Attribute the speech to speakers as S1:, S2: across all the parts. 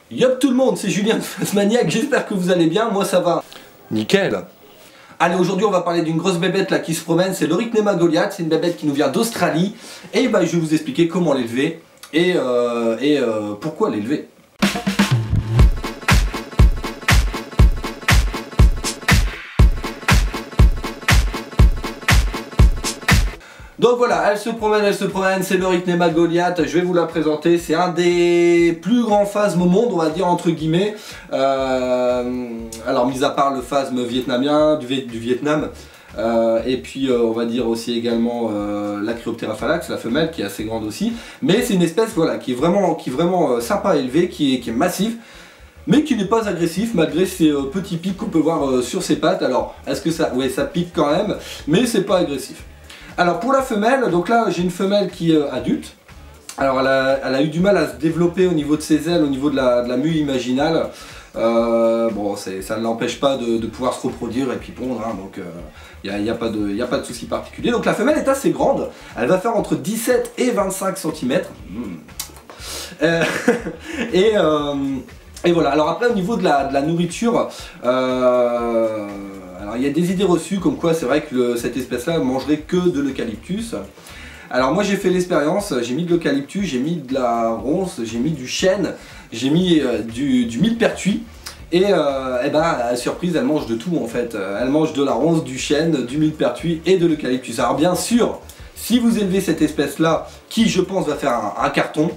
S1: Yop tout le monde, c'est Julien de Phasmaniac, j'espère que vous allez bien, moi ça va.
S2: Nickel.
S1: Allez, aujourd'hui on va parler d'une grosse bébête là qui se promène, c'est l'Euryknema goliath, c'est une bébête qui nous vient d'Australie. Et bah, je vais vous expliquer comment l'élever et pourquoi l'élever. Donc voilà, elle se promène, c'est l'Euryknema goliath, je vais vous la présenter, c'est un des plus grands phasmes au monde, on va dire entre guillemets. Alors mis à part le phasme vietnamien, du Vietnam, et puis on va dire aussi également la Chryoptera phallax, la femelle, qui est assez grande aussi. Mais c'est une espèce voilà, qui est vraiment sympa à élever, qui est massif, mais qui n'est pas agressif malgré ces petits pics qu'on peut voir sur ses pattes. Alors est-ce que ça, ouais, ça pique quand même, mais c'est pas agressif. Alors pour la femelle, donc là j'ai une femelle qui est adulte. Alors elle a eu du mal à se développer au niveau de ses ailes, au niveau de la mue imaginale. Bon, ça ne l'empêche pas de pouvoir se reproduire et puis pondre, hein, donc il n'y a pas de souci particulier. Donc la femelle est assez grande, elle va faire entre 17 et 25 cm. Et voilà, alors après au niveau de la nourriture, alors il y a des idées reçues comme quoi c'est vrai que cette espèce-là mangerait que de l'eucalyptus. Alors moi j'ai fait l'expérience, j'ai mis de l'eucalyptus, j'ai mis de la ronce, j'ai mis du chêne, j'ai mis du millepertuis. Et ben, surprise, elle mange de tout en fait. Elle mange de la ronce, du chêne, du millepertuis et de l'eucalyptus. Alors bien sûr, si vous élevez cette espèce-là, qui je pense va faire un carton,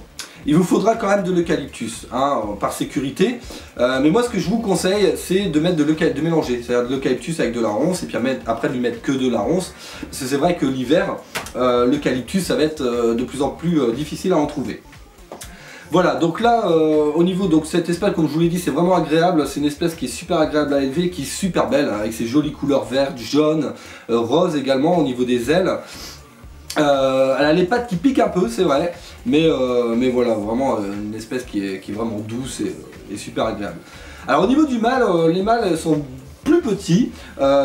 S1: il vous faudra quand même de l'eucalyptus, hein, par sécurité. Mais moi ce que je vous conseille, c'est de mettre de mélanger, c'est-à-dire de l'eucalyptus avec de la ronce, et puis après de lui mettre que de la ronce. Parce que c'est vrai que l'hiver, l'eucalyptus ça va être de plus en plus difficile à en trouver. Voilà, donc là, au niveau de cette espèce, comme je vous l'ai dit, c'est vraiment agréable. C'est une espèce qui est super agréable à élever, qui est super belle, hein, avec ses jolies couleurs vertes, jaunes, roses également au niveau des ailes. Elle a les pattes qui piquent un peu, c'est vrai, mais voilà, vraiment une espèce qui est vraiment douce et super agréable. Alors au niveau du mâle, les mâles sont plus petits,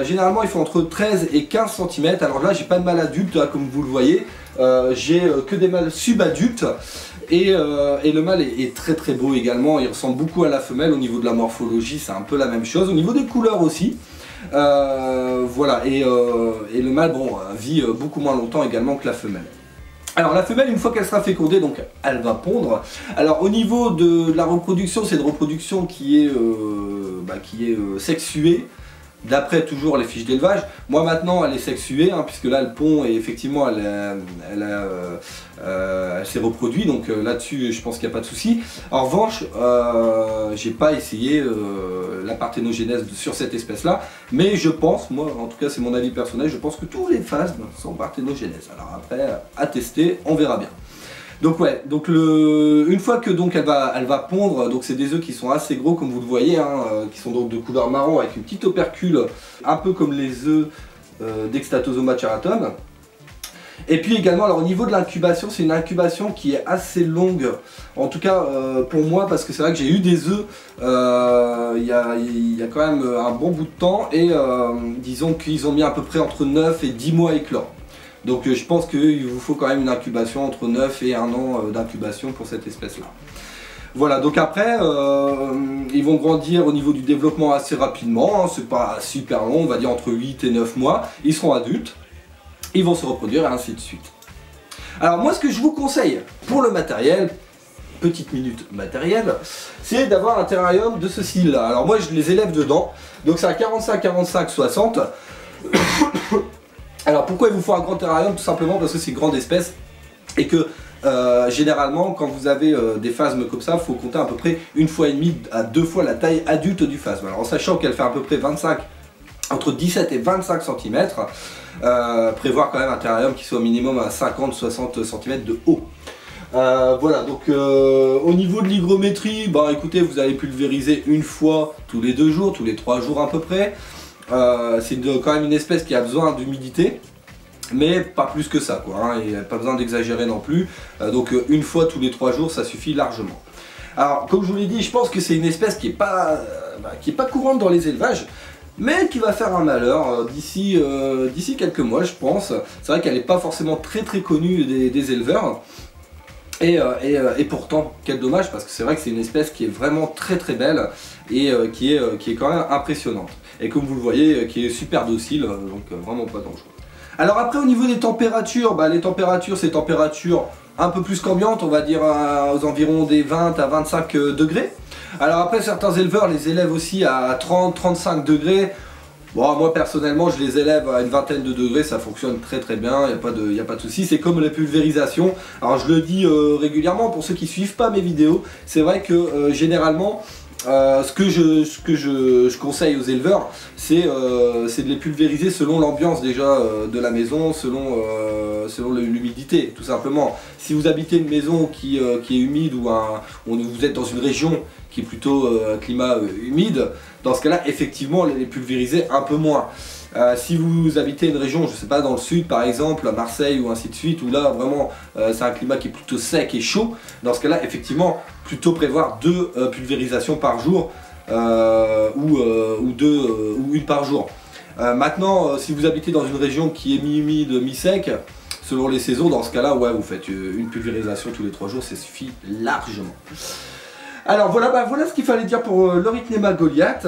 S1: généralement ils font entre 13 et 15 cm. Alors là j'ai pas de mâle adulte, là, comme vous le voyez, j'ai que des mâles subadultes. Et le mâle est très très beau également, il ressemble beaucoup à la femelle au niveau de la morphologie, c'est un peu la même chose, au niveau des couleurs aussi. Voilà, et le mâle bon, vit beaucoup moins longtemps également que la femelle. Alors la femelle, une fois qu'elle sera fécondée, donc elle va pondre. Alors au niveau de la reproduction, c'est une reproduction qui est sexuée, d'après toujours les fiches d'élevage. Moi maintenant elle est sexuée, hein, puisque là elle pond et effectivement elle s'est reproduite, donc là-dessus je pense qu'il n'y a pas de souci. En revanche, j'ai pas essayé la parthénogénèse sur cette espèce-là, mais je pense, moi en tout cas c'est mon avis personnel, je pense que tous les phasmes sont parthénogénèse. Alors après, à tester, on verra bien. Donc ouais, donc une fois que donc elle va pondre, donc c'est des œufs qui sont assez gros comme vous le voyez, hein, qui sont donc de couleur marron avec une petite opercule, un peu comme les œufs d'Extatosoma charatum. Et puis également, alors au niveau de l'incubation, c'est une incubation qui est assez longue, en tout cas pour moi, parce que c'est vrai que j'ai eu des œufs il y a quand même un bon bout de temps, et disons qu'ils ont mis à peu près entre 9 et 10 mois à éclore. Donc je pense qu'il vous faut quand même une incubation entre 9 et 1 an d'incubation pour cette espèce-là. Voilà, donc après, ils vont grandir au niveau du développement assez rapidement, hein, c'est pas super long, on va dire entre 8 et 9 mois, ils seront adultes, ils vont se reproduire et ainsi de suite. Alors moi ce que je vous conseille pour le matériel, petite minute matériel, c'est d'avoir un terrarium de ce style-là. Alors moi je les élève dedans, donc c'est à 45, 45, 60. Alors pourquoi il vous faut un grand terrarium? Tout simplement parce que c'est une grande espèce et que généralement quand vous avez des phasmes comme ça, il faut compter à peu près 1,5 fois à 2 fois la taille adulte du phasme. Alors en sachant qu'elle fait à peu près entre 17 et 25 cm, prévoir quand même un terrarium qui soit au minimum à 50-60 cm de haut. Voilà, donc au niveau de l'hygrométrie, bah écoutez, vous allez pulvériser une fois tous les 2 jours, tous les 3 jours à peu près. C'est quand même une espèce qui a besoin d'humidité, mais pas plus que ça, quoi, hein, et pas besoin d'exagérer non plus. Donc une fois tous les 3 jours, ça suffit largement. Alors comme je vous l'ai dit, je pense que c'est une espèce qui est pas courante dans les élevages, mais qui va faire un malheur d'ici quelques mois, je pense. C'est vrai qu'elle n'est pas forcément très connue des éleveurs. Et pourtant, quel dommage, parce que c'est vrai que c'est une espèce qui est vraiment très très belle et qui est quand même impressionnante. Et comme vous le voyez, qui est super docile, donc vraiment pas dangereux. Alors après, au niveau des températures, les températures, c'est températures un peu plus qu'ambiantes, on va dire aux environs des 20 à 25 degrés. Alors après, certains éleveurs les élèvent aussi à 30-35 degrés. Bon, moi personnellement je les élève à une vingtaine de degrés, ça fonctionne très très bien, il n'y a pas de souci. C'est comme la pulvérisation, alors je le dis régulièrement pour ceux qui ne suivent pas mes vidéos, c'est vrai que généralement ce que je conseille aux éleveurs, c'est de les pulvériser selon l'ambiance déjà de la maison, selon l'humidité tout simplement. Si vous habitez une maison qui est humide ou vous êtes dans une région qui est plutôt climat humide, dans ce cas-là, effectivement, les pulvériser un peu moins. Si vous habitez une région, je ne sais pas, dans le sud par exemple, à Marseille ou ainsi de suite, où là vraiment c'est un climat qui est plutôt sec et chaud, dans ce cas-là, effectivement, plutôt prévoir 2 pulvérisations par jour ou une par jour. Maintenant, si vous habitez dans une région qui est mi-humide, mi-sec, selon les saisons, dans ce cas-là, ouais, vous faites une pulvérisation tous les 3 jours, ça suffit largement. Alors voilà, voilà ce qu'il fallait dire pour l'Eurycnema goliath.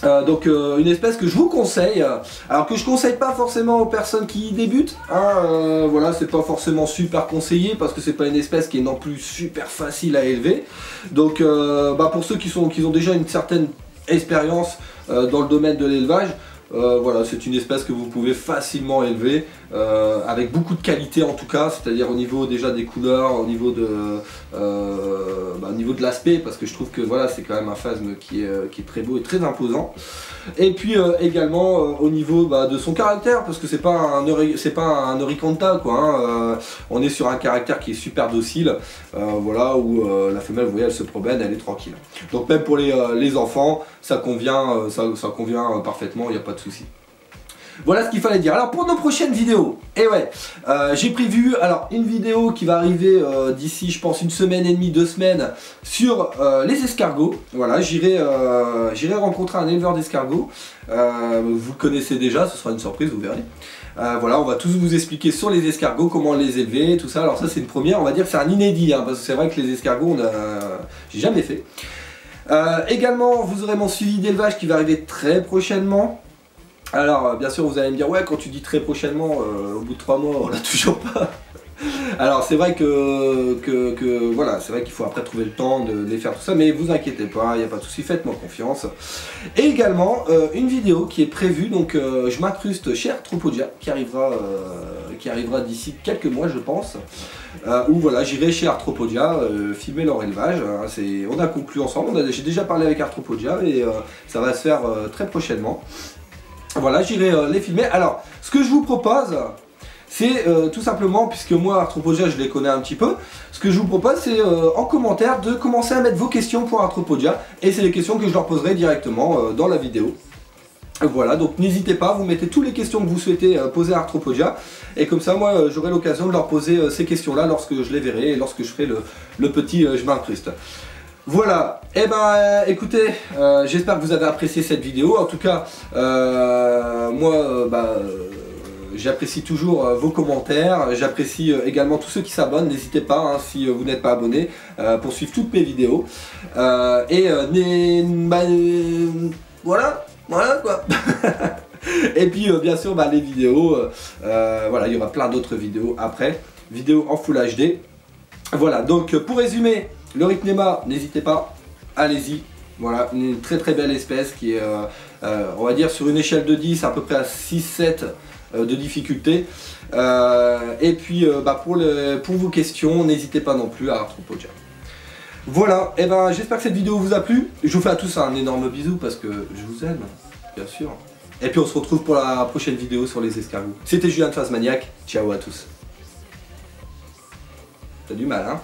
S1: Donc une espèce que je vous conseille, alors que je conseille pas forcément aux personnes qui débutent, hein, voilà, c'est pas forcément super conseillé parce que c'est pas une espèce qui est non plus super facile à élever. Donc pour ceux qui ont déjà une certaine expérience dans le domaine de l'élevage, voilà, c'est une espèce que vous pouvez facilement élever avec beaucoup de qualité en tout cas, c'est-à-dire au niveau déjà des couleurs, au niveau de l'aspect, parce que je trouve que voilà, c'est quand même un phasme qui est très beau et très imposant. Et puis également au niveau de son caractère, parce que c'est pas un Euryconta quoi, hein, on est sur un caractère qui est super docile, voilà, où la femelle, vous voyez, elle se promène, elle est tranquille. Donc même pour les enfants, ça convient parfaitement, il n'y a pas de souci. Voilà ce qu'il fallait dire. Alors pour nos prochaines vidéos, j'ai prévu une vidéo qui va arriver d'ici je pense 1 semaine et demie, 2 semaines sur les escargots. Voilà, j'irai rencontrer un éleveur d'escargots. Vous le connaissez déjà, ce sera une surprise, vous verrez. Voilà, on va tous vous expliquer sur les escargots, comment les élever, tout ça. Alors ça c'est une première, on va dire que c'est un inédit, hein, parce que c'est vrai que les escargots, j'ai jamais fait. Également, vous aurez mon suivi d'élevage qui va arriver très prochainement. Alors bien sûr vous allez me dire, ouais, quand tu dis très prochainement, au bout de 3 mois on l'a toujours pas. Alors c'est vrai voilà, c'est vrai qu'il faut après trouver le temps de les faire tout ça, mais vous inquiétez pas, il n'y a pas de souci, faites-moi confiance. Et également une vidéo qui est prévue, donc je m'incruste chez Arthropodia, qui arrivera d'ici quelques mois je pense, où voilà, j'irai chez Arthropodia filmer leur élevage. On a conclu ensemble, j'ai déjà parlé avec Arthropodia et ça va se faire très prochainement. Voilà, j'irai les filmer. Alors, ce que je vous propose, c'est tout simplement, puisque moi, Arthropodia, je les connais un petit peu, ce que je vous propose, c'est en commentaire de commencer à mettre vos questions pour Arthropodia, et c'est les questions que je leur poserai directement dans la vidéo. Voilà, donc n'hésitez pas, vous mettez toutes les questions que vous souhaitez poser à Arthropodia, et comme ça, moi, j'aurai l'occasion de leur poser ces questions-là lorsque je les verrai, et lorsque je ferai le petit je m'incruste. Voilà, et écoutez, j'espère que vous avez apprécié cette vidéo. En tout cas, moi, j'apprécie toujours vos commentaires, j'apprécie également tous ceux qui s'abonnent. N'hésitez pas, hein, si vous n'êtes pas abonné, pour suivre toutes mes vidéos. Voilà quoi. Et puis bien sûr les vidéos, voilà, il y aura plein d'autres vidéos après, vidéos en Full HD. Voilà, donc pour résumer, l'Eurycnema, n'hésitez pas, allez-y. Voilà, une très très belle espèce qui est, on va dire, sur une échelle de 10, à peu près à 6-7 de difficulté. Et puis pour vos questions, n'hésitez pas non plus à Arthropodia. Voilà, et j'espère que cette vidéo vous a plu. Je vous fais à tous un énorme bisou parce que je vous aime, bien sûr. Et puis on se retrouve pour la prochaine vidéo sur les escargots. C'était Julien de Phasmaniac, ciao à tous. T'as du mal, hein?